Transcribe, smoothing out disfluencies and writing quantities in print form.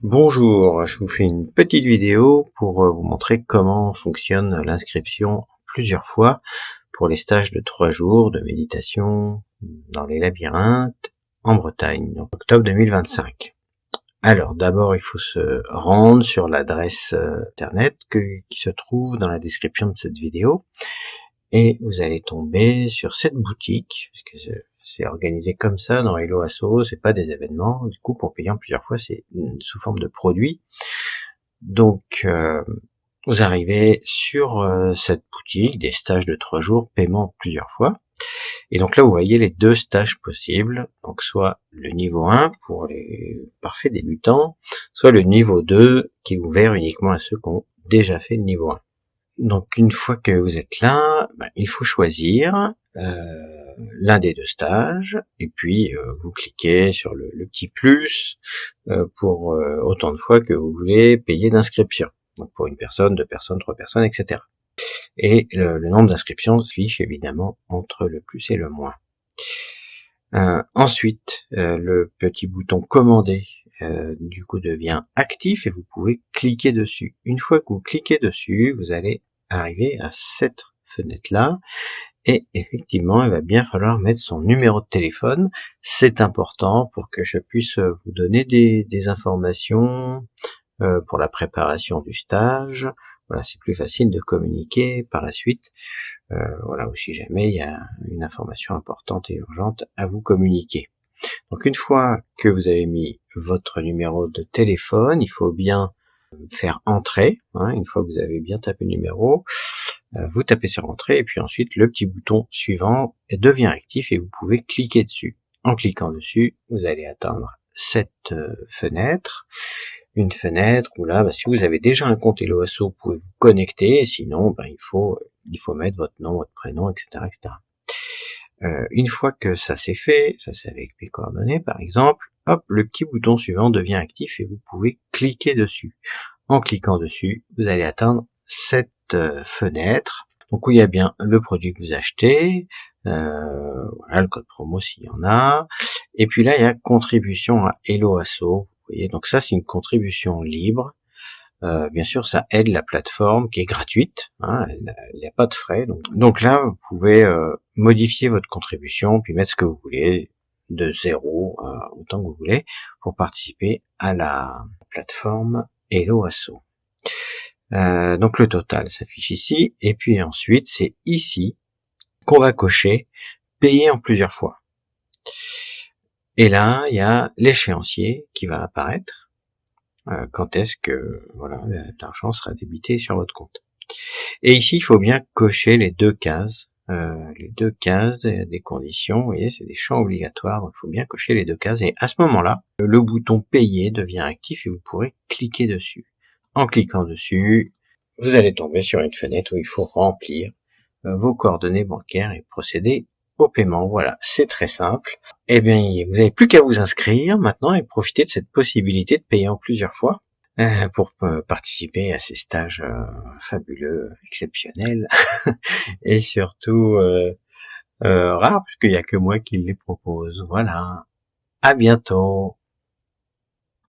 Bonjour, je vous fais une petite vidéo pour vous montrer comment fonctionne l'inscription plusieurs fois pour les stages de 3 jours de méditation dans les labyrinthes en Bretagne, en octobre 2025. Alors d'abord il faut se rendre sur l'adresse internet qui se trouve dans la description de cette vidéo et vous allez tomber sur cette boutique, parce que c'est organisé comme ça dans Hello Asso, c'est pas des événements, du coup pour payer en plusieurs fois c'est sous forme de produit. Donc vous arrivez sur cette boutique des stages de 3 jours, paiement plusieurs fois, et donc là vous voyez les deux stages possibles, donc soit le niveau 1 pour les parfaits débutants, soit le niveau 2 qui est ouvert uniquement à ceux qui ont déjà fait le niveau 1. Donc une fois que vous êtes là, il faut choisir l'un des deux stages, et puis vous cliquez sur le petit plus pour autant de fois que vous voulez payer d'inscription. Donc pour une personne, 2 personnes, 3 personnes, etc. Et le nombre d'inscriptions s'affiche évidemment entre le plus et le moins. Ensuite, le petit bouton commander du coup devient actif et vous pouvez cliquer dessus. Une fois que vous cliquez dessus, vous allez arriver à cette fenêtre-là et effectivement, il va bien falloir mettre son numéro de téléphone. C'est important pour que je puisse vous donner des informations pour la préparation du stage. Voilà, c'est plus facile de communiquer par la suite. Voilà, ou si jamais il y a une information importante et urgente à vous communiquer. Donc une fois que vous avez mis votre numéro de téléphone, il faut bien faire entrer. Une fois que vous avez bien tapé le numéro, vous tapez sur entrée et puis ensuite le petit bouton suivant devient actif et vous pouvez cliquer dessus. En cliquant dessus, vous allez atteindre cette fenêtre. Une fenêtre où là, si vous avez déjà un compte Hello Asso, vous pouvez vous connecter, et sinon, il faut mettre votre nom, votre prénom, etc., etc. Une fois que ça c'est fait, ça c'est avec mes coordonnées par exemple, hop, le petit bouton suivant devient actif et vous pouvez cliquer dessus. En cliquant dessus, vous allez atteindre cette fenêtre, donc où il y a bien le produit que vous achetez, voilà, le code promo s'il y en a, et puis là il y a contribution à Hello Asso. Vous voyez, donc ça c'est une contribution libre. Bien sûr, ça aide la plateforme qui est gratuite, il n'y a pas de frais. Donc là, vous pouvez modifier votre contribution, puis mettre ce que vous voulez, de 0 autant que vous voulez, pour participer à la plateforme Hello Asso. Donc le total s'affiche ici, et puis ensuite c'est ici qu'on va cocher payer en plusieurs fois. Et là, il y a l'échéancier qui va apparaître. Quand est-ce que l'argent sera débité sur votre compte. Et ici, il faut bien cocher les deux cases des conditions. Vous voyez, c'est des champs obligatoires, donc il faut bien cocher les deux cases. Et à ce moment-là, le bouton payer devient actif et vous pourrez cliquer dessus. En cliquant dessus, vous allez tomber sur une fenêtre où il faut remplir vos coordonnées bancaires et procéder au paiement. Voilà, c'est très simple. Eh bien, vous n'avez plus qu'à vous inscrire maintenant et profiter de cette possibilité de payer en plusieurs fois pour participer à ces stages fabuleux, exceptionnels et surtout rares, puisqu'il n'y a que moi qui les propose. Voilà, à bientôt.